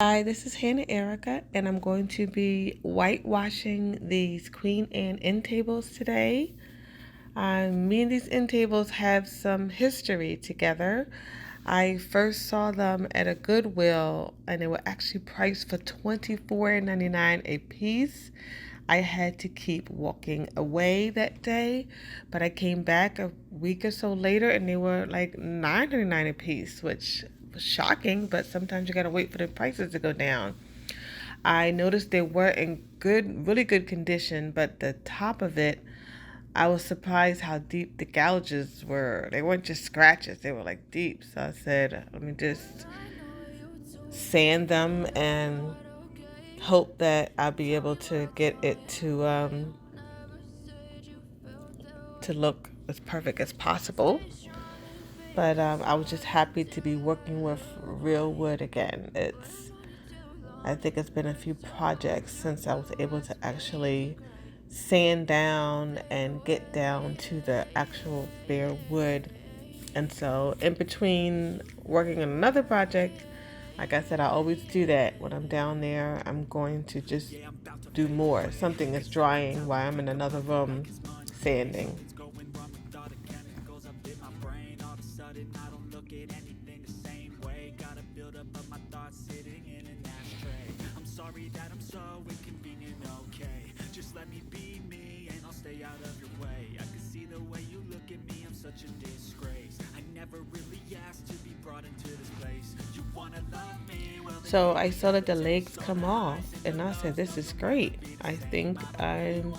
Hi, this is Hannah Erica, and I'm going to be whitewashing these Queen Anne end tables today. Me and these end tables have some history together. I first saw them at a Goodwill, and they were actually priced for $24.99 a piece. I had to keep walking away that day, but I came back a week or so later, and they were like $9.99 a piece, which shocking, but sometimes you gotta wait for the prices to go down. I noticed they were in really good condition, but the top of it, I was surprised how deep the gouges were. They weren't just scratches, they were like deep. So I said, let me just sand them and hope that I'll be able to get it to look as perfect as possible. But I was just happy to be working with real wood again. I think it's been a few projects since I was able to actually sand down and get down to the actual bare wood. And so in between working on another project, like I said, I always do that. When I'm down there, I'm going to just do more. Something is drying while I'm in another room sanding. So I saw that the legs come off, and I said, this is great. I think I'm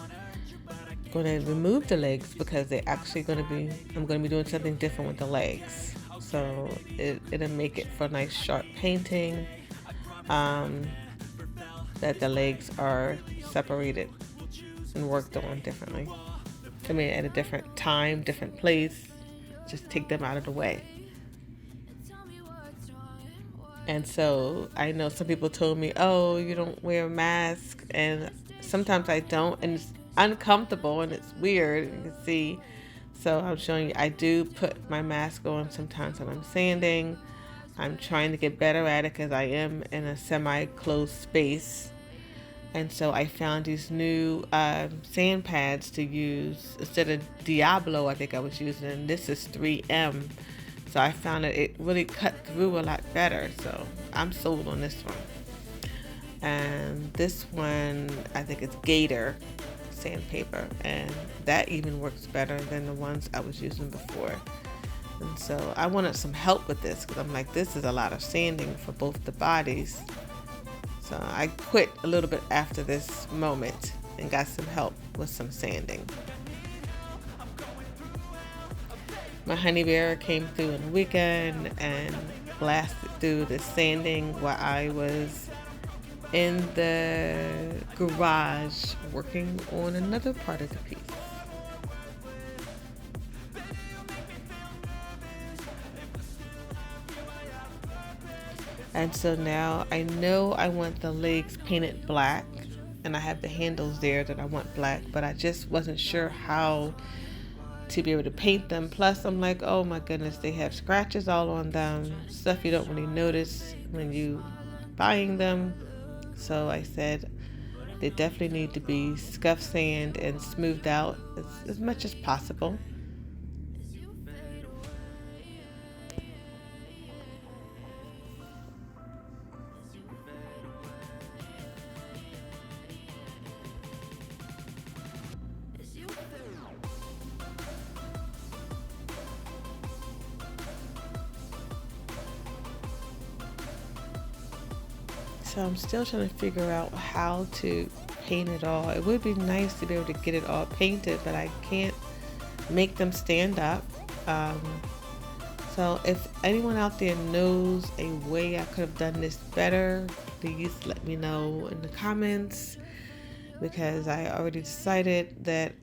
going to remove the legs because I'm going to be doing something different with the legs. So it'll make it for a nice sharp painting, um, that the legs are separated and worked on differently. I mean, at a different time, different place, just take them out of the way. And so I know some people told me, oh, you don't wear a mask. And sometimes I don't. And it's uncomfortable and it's weird. You can see. So I'm showing you, I do put my mask on sometimes when I'm sanding. I'm trying to get better at it because I am in a semi-closed space. And so I found these new sand pads to use instead of Diablo. I think I was using, and this is 3M. So I found that it really cut through a lot better. So I'm sold on this one. And this one, I think it's Gator sandpaper, and that even works better than the ones I was using before. And so I wanted some help with this because I'm like, this is a lot of sanding for both the bodies. So I quit a little bit after this moment and got some help with some sanding. My honey bear came through on the weekend and blasted through the sanding while I was in the garage working on another part of the piece. And so now I know I want the legs painted black, and I have the handles there that I want black, but I just wasn't sure how to be able to paint them. Plus I'm like, oh my goodness, they have scratches all on them, stuff you don't really notice when you buying them. So I said they definitely need to be scuff sand and smoothed out as much as possible. So I'm still trying to figure out how to paint it all. It would be nice to be able to get it all painted, but I can't make them stand up. Um, so if anyone out there knows a way I could have done this better, please let me know in the comments, because I already decided that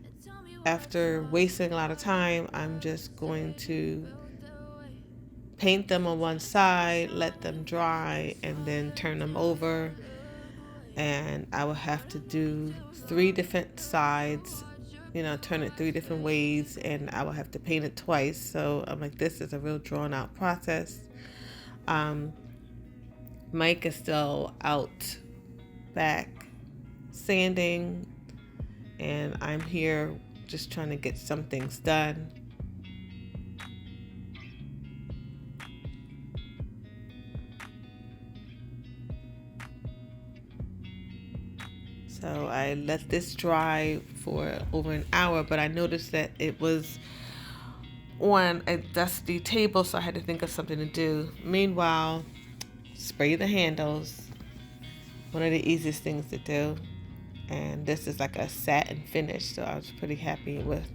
after wasting a lot of time, I'm just going to paint them on one side, let them dry, and then turn them over. And I will have to do 3 different sides, turn it 3 different ways, and I will have to paint it twice. So I'm like, this is a real drawn out process. Um, Mike is still out back sanding, and I'm here just trying to get some things done. So I let this dry for over an hour, but I noticed that it was on a dusty table, so I had to think of something to do. Meanwhile, spray the handles, one of the easiest things to do. And this is like a satin finish, so I was pretty happy with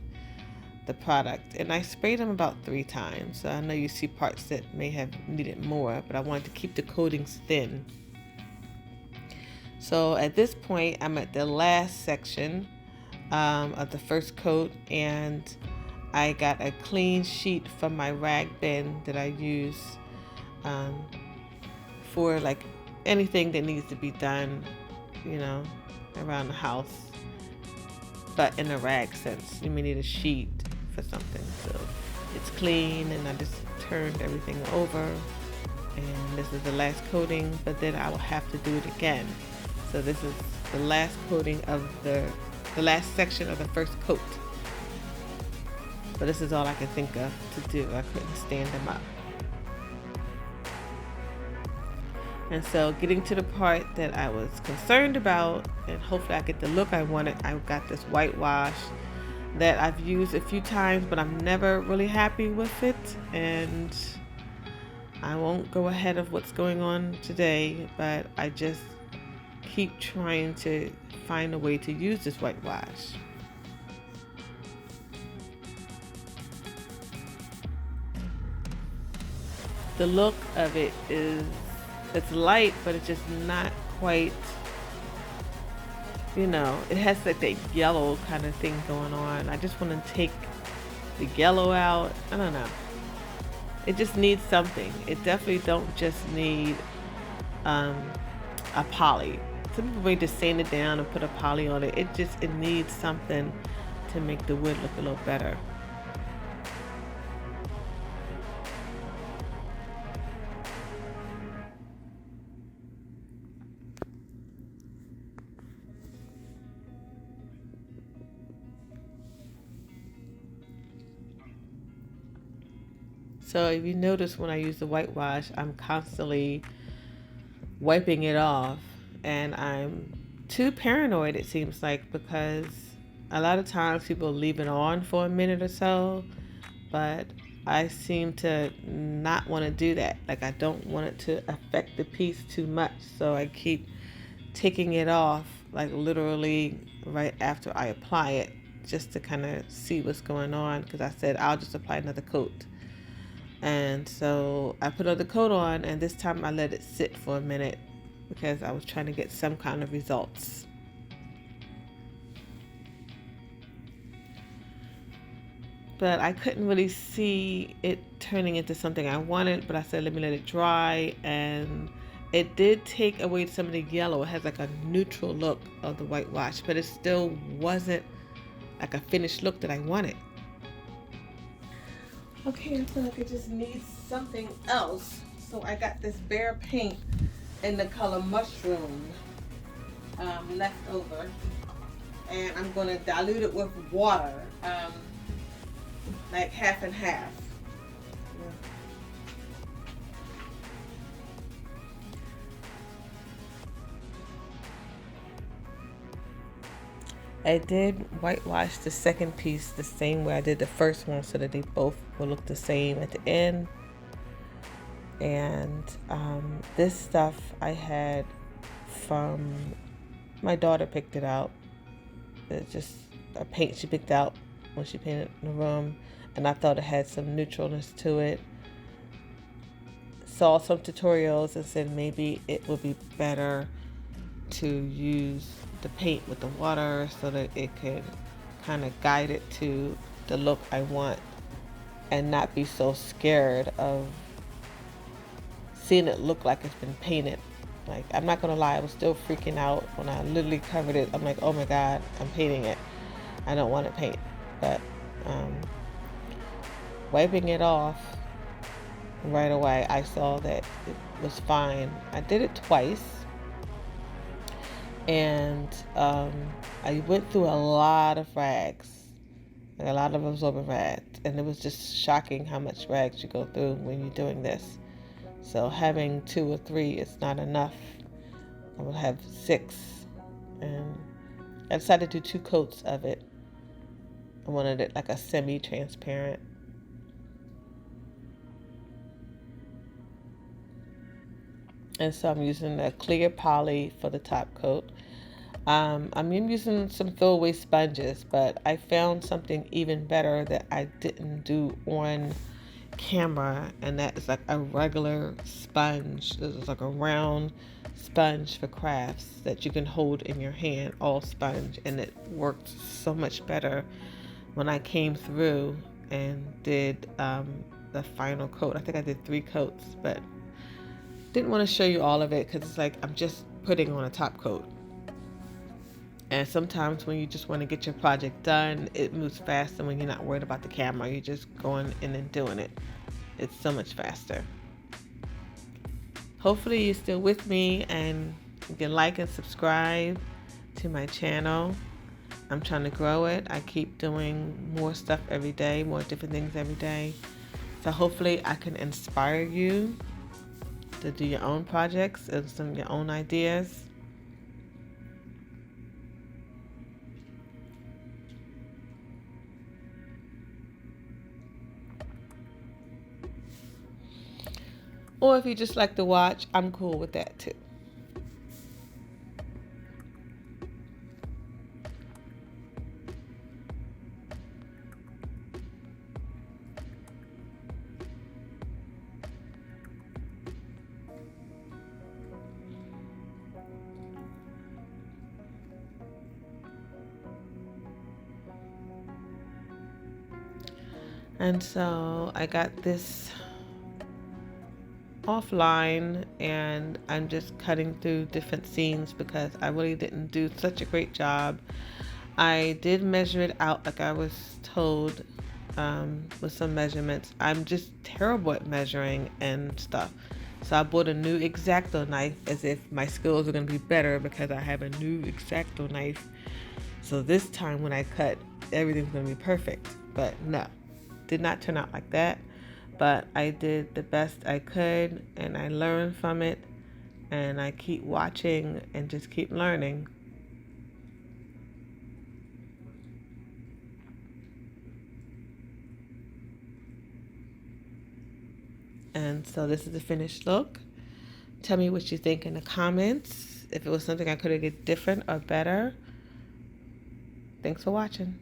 the product. And I sprayed them about 3 times, so I know you see parts that may have needed more, but I wanted to keep the coatings thin. So at this point, I'm at the last section of the first coat, and I got a clean sheet from my rag bin that I use for like anything that needs to be done, you know, around the house, but in a rag sense. You may need a sheet for something. So it's clean, and I just turned everything over, and this is the last coating, but then I will have to do it again. So this is the last coating of the last section of the first coat. But this is all I could think of to do. I couldn't stand them up. And so getting to the part that I was concerned about, and hopefully I get the look I wanted, I got this whitewash that I've used a few times, but I'm never really happy with it. And I won't go ahead of what's going on today, but I just keep trying to find a way to use this whitewash. The look of it is, it's light, but it's just not quite, you know, it has like that yellow kind of thing going on. I just want to take the yellow out. I don't know. It just needs something. It definitely don't just need a poly. Some people may just sand it down and put a poly on it. It needs something to make the wood look a little better. So if you notice, when I use the whitewash, I'm constantly wiping it off, and I'm too paranoid, it seems like, because a lot of times people leave it on for a minute or so, but I seem to not want to do that. Like, I don't want it to affect the piece too much, so I keep taking it off, like literally right after I apply it, just to kind of see what's going on, because I said I'll just apply another coat. And so I put another coat on, and this time I let it sit for a minute because I was trying to get some kind of results. But I couldn't really see it turning into something I wanted, but I said let me let it dry, and it did take away some of the yellow. It has like a neutral look of the whitewash, but it still wasn't like a finished look that I wanted. Okay, I feel like it just needs something else. So I got this Behr paint in the color Mushroom left over. And I'm going to dilute it with water, like half and half. I did whitewash the second piece the same way I did the first one, so that they both will look the same at the end. And this stuff I had from my daughter, picked it out. It's just a paint she picked out when she painted the room, and I thought it had some neutralness to it. Saw some tutorials and said maybe it would be better to use the paint with the water so that it could kind of guide it to the look I want, and not be so scared of seeing it look like it's been painted. Like, I'm not gonna lie, I was still freaking out when I literally covered it. I'm like, oh my god, I'm painting it. I don't want to paint. But wiping it off right away, I saw that was fine. I did it twice, and I went through a lot of rags, like a lot of absorbent rags, and it was just shocking how much rags you go through when you're doing this. So having 2 or 3 is not enough. I would have 6, and I decided to do 2 coats of it. I wanted it like a semi-transparent. And so I'm using a clear poly for the top coat. I'm using some throwaway sponges, but I found something even better that I didn't do on camera, and that is like a regular sponge. This is like a round sponge for crafts that you can hold in your hand, all sponge, and it worked so much better when I came through and did the final coat. I think I did 3 coats, but didn't want to show you all of it because it's like I'm just putting on a top coat. And sometimes when you just want to get your project done, it moves faster when you're not worried about the camera. You're just going in and doing it. It's so much faster. Hopefully you're still with me and you can like and subscribe to my channel. I'm trying to grow it. I keep doing more stuff every day, more different things every day. So hopefully I can inspire you to do your own projects and some of your own ideas. Or if you just like to watch, I'm cool with that too. And so I got this offline and I'm just cutting through different scenes because I really didn't do such a great job. I did measure it out like I was told with some measurements. I'm just terrible at measuring and stuff. So I bought a new X-Acto knife as if my skills are going to be better because I have a new X-Acto knife. So this time when I cut, everything's going to be perfect. But no, did not turn out like that. But I did the best I could and I learned from it. And I keep watching and just keep learning. And so this is the finished look. Tell me what you think in the comments. If it was something I could have did different or better. Thanks for watching.